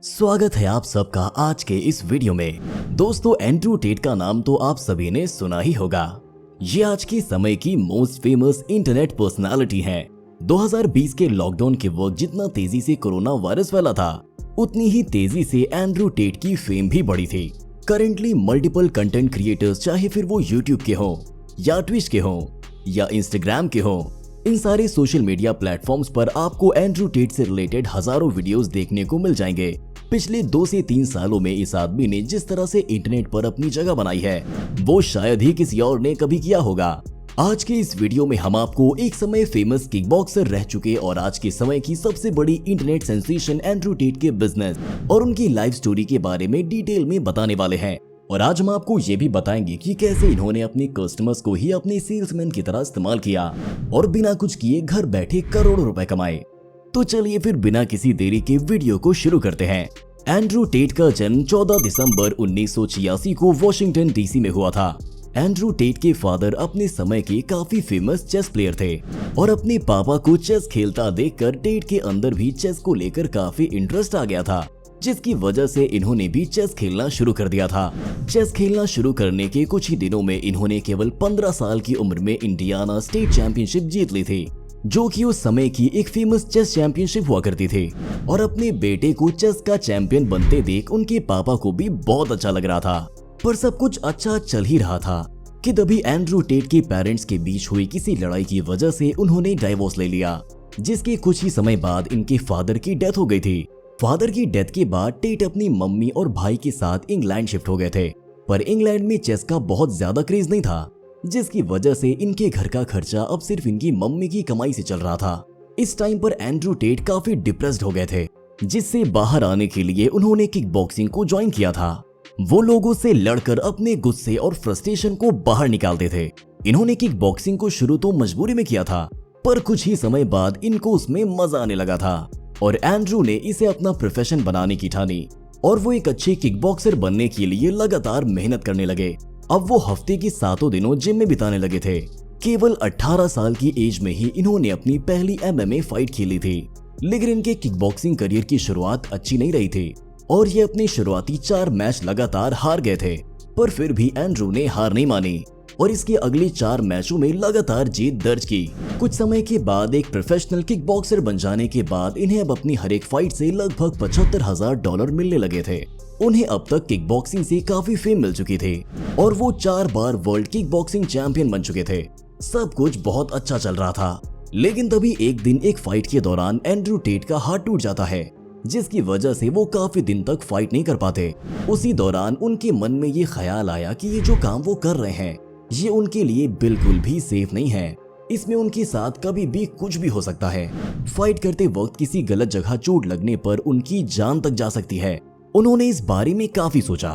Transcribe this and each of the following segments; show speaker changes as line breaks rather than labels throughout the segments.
स्वागत है आप सबका आज के इस वीडियो में। दोस्तों, एंड्रू टेट का नाम तो आप सभी ने सुना ही होगा। ये आज के समय की मोस्ट फेमस इंटरनेट पर्सनालिटी हैं। 2020 के लॉकडाउन के वक्त जितना तेजी से कोरोना वायरस फैला था, उतनी ही तेजी से एंड्रू टेट की फेम भी बढ़ी थी। करेंटली मल्टीपल कंटेंट क्रिएटर्स, चाहे फिर वो यूट्यूब के हों या ट्विच के हों या इंस्टाग्राम के हों, इन सारे सोशल मीडिया प्लेटफॉर्म्स पर आपको एंड्रू टेट से रिलेटेड हजारों वीडियोस देखने को मिल जाएंगे। पिछले 2 से 3 सालों में इस आदमी ने जिस तरह से इंटरनेट पर अपनी जगह बनाई है, वो शायद ही किसी और ने कभी किया होगा। आज के इस वीडियो में हम आपको एक समय फेमस किक बॉक्सर रह चुके और आज के समय की सबसे बड़ी इंटरनेट सेंसेशन एंड्रू टेट के बिजनेस और उनकी लाइफ स्टोरी के बारे में डिटेल में बताने वाले हैं। और आज हम आपको ये भी बताएंगे कि कैसे इन्होंने अपने कस्टमर्स को ही अपने सेल्समैन की तरह इस्तेमाल किया और बिना कुछ किए घर बैठे करोड़ों रुपए कमाए। तो चलिए फिर बिना किसी देरी के वीडियो को शुरू करते हैं। एंड्रू टेट का जन्म 14 दिसंबर 1986 को वॉशिंगटन डीसी में हुआ था। एंड्रू टेट के फादर अपने समय के काफी फेमस चेस प्लेयर थे और अपने पापा को चेस खेलता देखकर टेट के अंदर भी चेस को लेकर काफी इंटरेस्ट आ गया था, जिसकी वजह से इन्होंने भी चेस खेलना शुरू कर दिया था। चेस खेलना शुरू करने के कुछ ही दिनों में इन्होंने केवल 15 साल की उम्र में इंडियाना स्टेट चैंपियनशिप जीत ली थी, जो कि उस समय की एक फेमस चेस चैंपियनशिप हुआ करती थी। और अपने बेटे को चेस का चैंपियन बनते देख उनके पापा को भी बहुत अच्छा लग रहा था। पर सब कुछ अच्छा चल ही रहा था कि तभी एंड्रू टेट के पेरेंट्स के बीच हुई किसी लड़ाई की वजह से उन्होंने डाइवोर्स ले लिया, जिसके कुछ ही समय बाद इनके फादर की डेथ हो गई थी। फादर की डेथ के बाद टेट अपनी मम्मी और भाई के साथ इंग्लैंड शिफ्ट हो गए थे, पर इंग्लैंड में चेस का बहुत ज्यादा क्रेज नहीं था, जिसकी वजह से इनके घर का खर्चा अब सिर्फ इनकी मम्मी की कमाई से चल रहा था। इस टाइम पर एंड्रू टेट काफी डिप्रेस्ड हो गए थे, जिससे बाहर आने के लिए उन्होंने किक बॉक्सिंग को ज्वाइन किया था। वो लोगों से लड़कर अपने गुस्से और फ्रस्ट्रेशन को बाहर निकालते थे। इन्होंने किक बॉक्सिंग को शुरू तो मजबूरी में किया था, पर कुछ ही समय बाद इनको उसमें मजा आने लगा था और एंड्रू ने इसे अपना प्रोफेशन बनाने की ठानी और वो एक अच्छे किक बॉक्सर बनने के लिए लगातार मेहनत करने लगे। अब वो हफ्ते की 7 दिनों जिम में बिताने लगे थे। केवल 18 साल की एज में ही इन्होंने अपनी पहली MMA फाइट खेली थी, लेकिन इनके किक बॉक्सिंग करियर की शुरुआत अच्छी नहीं रही थी और ये अपने शुरुआती 4 मैच लगातार हार गए थे। पर फिर भी एंड्रू ने हार नहीं मानी और इसके अगले 4 मैचों में लगातार जीत दर्ज की। कुछ समय के बाद एक प्रोफेशनल किक बॉक्सर बन जाने के बाद इन्हें अब अपनी हर एक फाइट से लगभग $75,000 मिलने लगे थे। उन्हें अब तक किक बॉक्सिंग से काफी फेम मिल चुकी थी और वो 4 बार वर्ल्ड किक बॉक्सिंग चैंपियन बन चुके थे। सब कुछ बहुत अच्छा चल रहा था, लेकिन तभी एक दिन एक फाइट के दौरान एंड्रू टेट का हाथ टूट जाता है, जिसकी वजह से वो काफी दिन तक फाइट नहीं कर पाते। उसी दौरान उनके मन में ये ख्याल आया कि ये जो काम वो कर रहे हैं ये उनके लिए बिल्कुल भी सेफ नहीं है। इसमें उनके साथ कभी भी कुछ भी हो सकता है। फाइट करते वक्त किसी गलत जगह चोट लगने पर उनकी जान तक जा सकती है। उन्होंने इस बारे में काफी सोचा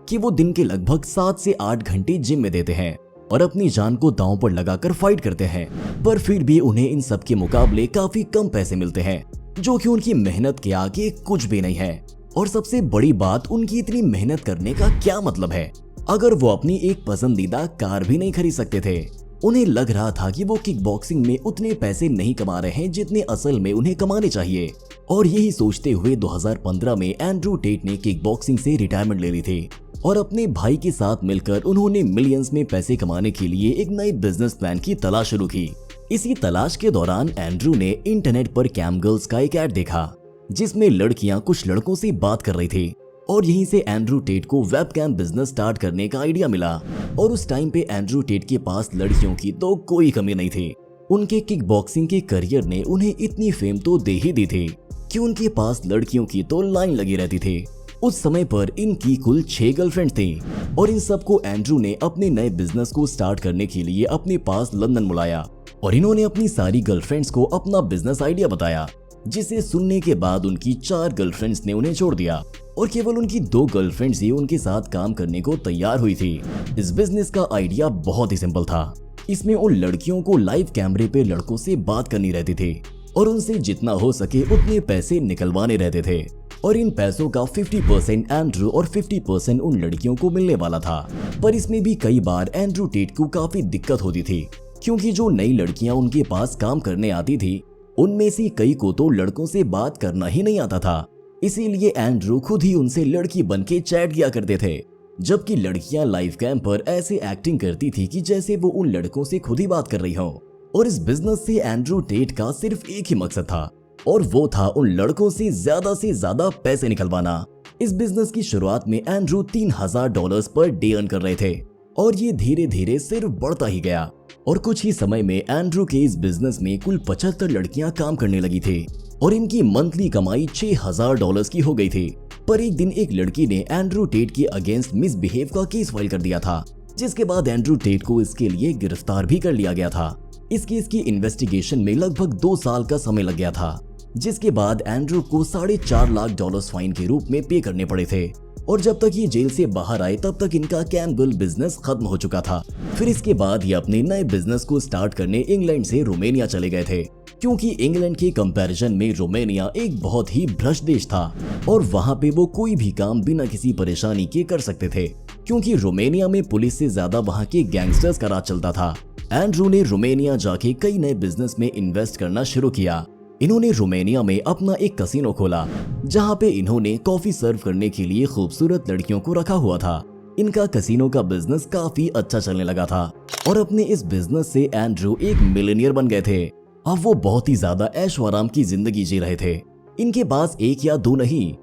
कि वो दिन के लगभग 7 से 8 घंटे जिम में देते हैं और अपनी जान को दांव पर लगाकर फाइट करते हैं, पर फिर भी उन्हें इन सब के मुकाबले काफी कम पैसे मिलते हैं, जो कि उनकी मेहनत के आगे कुछ भी नहीं है। और सबसे बड़ी बात, उनकी इतनी मेहनत करने का क्या मतलब है अगर वो अपनी एक पसंदीदा कार भी नहीं खरीद सकते थे। उन्हें लग रहा था कि वो किक बॉक्सिंग में उतने पैसे नहीं कमा रहे हैं जितने असल में उन्हें कमाने चाहिए। और यही सोचते हुए 2015 में एंड्रू टेट ने किक बॉक्सिंग से रिटायरमेंट ले ली थी और अपने भाई के साथ मिलकर उन्होंने मिलियंस में पैसे कमाने के लिए एक नए बिजनेस प्लान की तलाश शुरू की। इसी तलाश के दौरान एंड्रू ने इंटरनेट पर कैम गर्ल्स का एक ऐड देखा, जिसमें लड़कियां कुछ लड़कों से बात कर रही थी और यहीं से एंड्रू टेट को वेबकैम बिजनेस स्टार्ट करने का आइडिया मिला। और उस टाइम पे एंड्रू टेट के पास लड़कियों की तो कोई कमी नहीं थी। उनके किक बॉक्सिंग के करियर ने उन्हें इतनी फेम तो दे ही दी थी कि उनके पास लड़कियों की तो लाइन लगी रहती थी। उस समय पर इनकी कुल 6 गर्लफ्रेंड थी और इन सबको एंड्रू ने अपने नए बिजनेस को स्टार्ट करने के लिए अपने पास लंदन बुलाया और इन्होंने अपनी सारी गर्लफ्रेंड्स को अपना बिजनेस आइडिया बताया, जिसे सुनने के बाद उनकी 4 गर्लफ्रेंड्स ने उन्हें छोड़ दिया और केवल उनकी 2 गर्लफ्रेंड्स ही उनके साथ काम करने को तैयार हुई थी। इस बिजनेस का आइडिया बहुत ही सिंपल था। इसमें उन लड़कियों को लाइव कैमरे पे लड़कों से बात करनी रहती थी और उनसे जितना हो सके उतने पैसे निकलवाने रहते थे और इन पैसों का 50% एंड्रू और 50% उन लड़कियों को मिलने वाला था। पर इसमें भी कई बार एंड्रू टेट को काफी दिक्कत होती थी, क्योंकि जो नई लड़कियां उनके पास काम करने आती थी उनमें से कई को तो लड़कों से बात करना ही नहीं आता था। इसीलिए एंड्रू खुद ही उनसे लड़की बनके चैट किया करते थे, जबकि लड़कियां लाइव कैम पर ऐसे एक्टिंग करती थी कि जैसे वो उन लड़कों से खुद ही बात कर रही हो। और इस बिजनेस से एंड्रू टेट का सिर्फ एक ही मकसद था, और वो था उन लड़कों से ज्यादा पैसे निकलवाना। इस बिजनेस की शुरुआत में एंड्रू $3000 पर डे अर्न कर रहे थे, और ये धीरे धीरे सिर्फ बढ़ता ही गया। और कुछ ही समय में एंड्रू के इस बिजनेस में कुल 75 लड़कियां काम करने लगी थी, और इनकी मंथली कमाई $6000 की हो गई थी। पर एक दिन एक लड़की ने एंड्रू टेट के अगेंस्ट मिसबिहेव का केस फाइल कर दिया था, जिसके बाद एंड्रू टेट को इसके लिए गिरफ्तार भी कर लिया गया था। इस केस की इन्वेस्टिगेशन में लगभग 2 साल का समय लग गया था, जिसके बाद एंड्रू को $4.5 लाख फाइन के रूप में पे करने पड़े थे। और जब तक ये जेल से बाहर आए तब तक इनका कैमगर्ल बिजनेस खत्म हो चुका था। फिर इसके बाद ये अपने नए बिजनेस को स्टार्ट करने इंग्लैंड से रोमानिया चले गए थे, क्योंकि इंग्लैंड के कंपैरिजन में रोमानिया एक बहुत ही भ्रष्ट देश था, और वहाँ पे वो कोई भी काम बिना किसी परेशानी के कर सकते थे, क्योंकि रोमानिया में पुलिस से ज्यादा वहाँ के गैंगस्टर्स का राज चलता था। एंड्रू ने रोमानिया जाके कई नए बिजनेस में इन्वेस्ट करना शुरू किया। इन्होंने रोमानिया में अपना एक कसिनो खोला, जहाँ पे इन्होंने कॉफी सर्व करने के लिए खूबसूरत लड़कियों को रखा हुआ था। इनका कसिनो का बिजनेस काफी अच्छा चलने लगा था, और अपने इस बिजनेस से एंड्रू एक मिलियनियर बन गए थे। अब वो बहुत ही ज्यादा ऐशो आराम की जिंदगी जी रहे थे। इनके पास 1 या 2 नहीं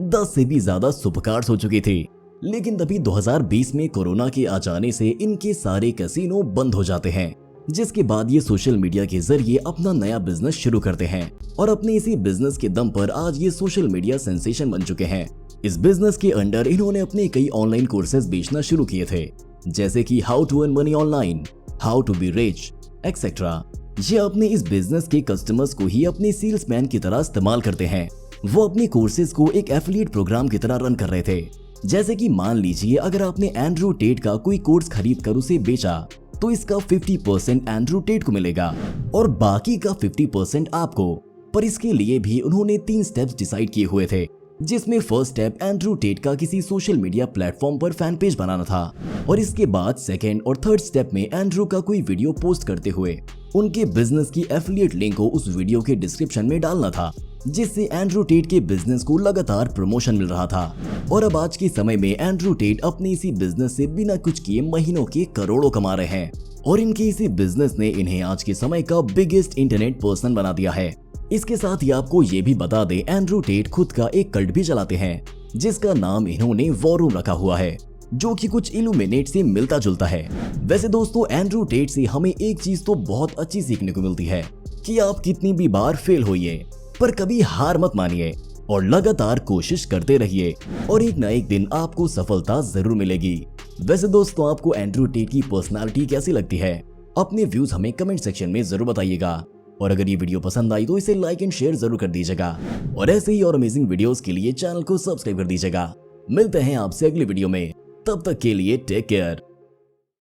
10 से भी ज्यादा सुपरकार्स हो चुकी थी। लेकिन तभी 2020 में कोरोना के आ जाने से इनके सारे कैसीनो बंद हो जाते हैं, जिसके बाद ये सोशल मीडिया के जरिए अपना नया बिजनेस शुरू करते हैं, और अपने इसी बिजनेस के दम पर आज ये सोशल मीडिया सेंसेशन बन चुके हैं। इस बिजनेस के अंडर इन्होंने अपने कई ऑनलाइन कोर्सेज बेचना शुरू किए थे, जैसे कि how to earn money online, how to be rich etcetera. ये अपने इस बिजनेस के कस्टमर्स को ही अपने सेल्समैन की तरह इस्तेमाल करते हैं। वो अपने कोर्सेज को एक एफिलिएट प्रोग्राम की तरह रन कर रहे थे, जैसे कि मान लीजिए अगर आपने एंड्रू टेट का कोई कोर्स खरीद कर उसे बेचा, तो इसका 50% एंड्रू टेट को मिलेगा और बाकी का 50% आपको। पर इसके लिए भी उन्होंने 3 स्टेप्स डिसाइड किए हुए थे, जिसमें फर्स्ट स्टेप एंड्रू टेट का किसी सोशल मीडिया प्लेटफॉर्म पर फैन पेज बनाना था, और इसके बाद सेकेंड और थर्ड स्टेप में एंड्रू का कोई वीडियो पोस्ट करते हुए उनके बिजनेस की एफिलिएट लिंक को उस वीडियो के डिस्क्रिप्शन में डालना था, जिससे एंड्रू टेट के बिजनेस को लगातार प्रमोशन मिल रहा था। और अब आज के समय में एंड्रू टेट अपने इसी बिजनेस से बिना कुछ किए महीनों के करोड़ों कमा रहे हैं, और इनके इसी बिजनेस ने इन्हें आज के समय का बिगेस्ट इंटरनेट पर्सन बना दिया है। इसके साथ ही आपको ये भी बता दें, एंड्रू टेट खुद का एक कल्ट भी चलाते हैं, जिसका नाम इन्होंने वॉर रूम रखा हुआ है, जो कि कुछ इल्यूमिनेट से मिलता जुलता है। वैसे दोस्तों, एंड्रू टेट से हमें एक चीज तो बहुत अच्छी सीखने को मिलती है कि आप कितनी भी बार फेल होइए, पर कभी हार मत मानिए और लगातार कोशिश करते रहिए, और एक न एक दिन आपको सफलता जरूर मिलेगी। वैसे दोस्तों, आपको एंड्रू टेट की पर्सनालिटी कैसी लगती है? अपने व्यूज हमें कमेंट सेक्शन में जरूर बताइएगा, और अगर ये वीडियो पसंद आई तो इसे लाइक एंड शेयर जरूर कर दीजिएगा, और ऐसे ही और अमेजिंग वीडियोस के लिए चैनल को सब्सक्राइब कर दीजिएगा। मिलते हैं आपसे अगली वीडियो में, तब तक के लिए टेक केयर।